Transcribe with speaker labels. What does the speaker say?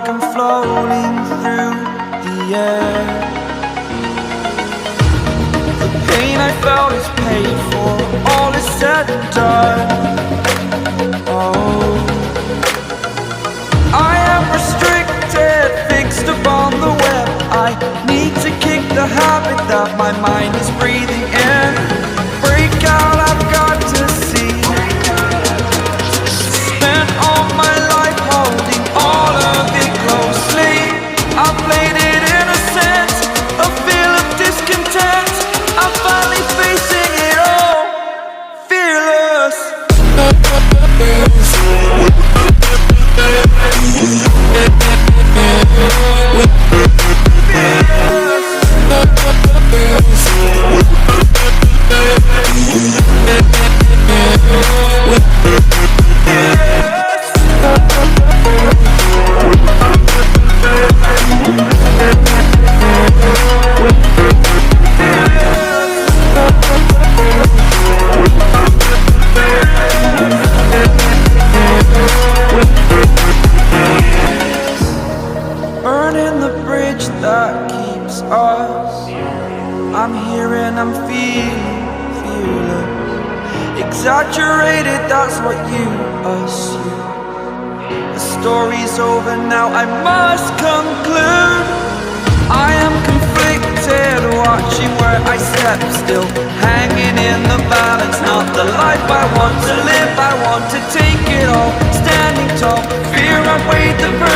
Speaker 1: like I'm floating through the air. The pain I felt is paid for, all is said and done. Oh, I am restricted, fixed upon the web. I need to kick the habit that my mind is breathing in. Break out, I've got to see. Spent all my life holding all of it closely. I played it innocent, a feel of discontent. I'm finally facing it all, fearless. Burning the bridge that keeps us. I'm here and I'm feeling fearless. Exaggerated, that's what you assume. The story's over now, I must conclude. I am conflicted, watching where I step still, hanging in the balance. Not the life I want to live, I want to take it all. Standing tall, fear I weighed the burden.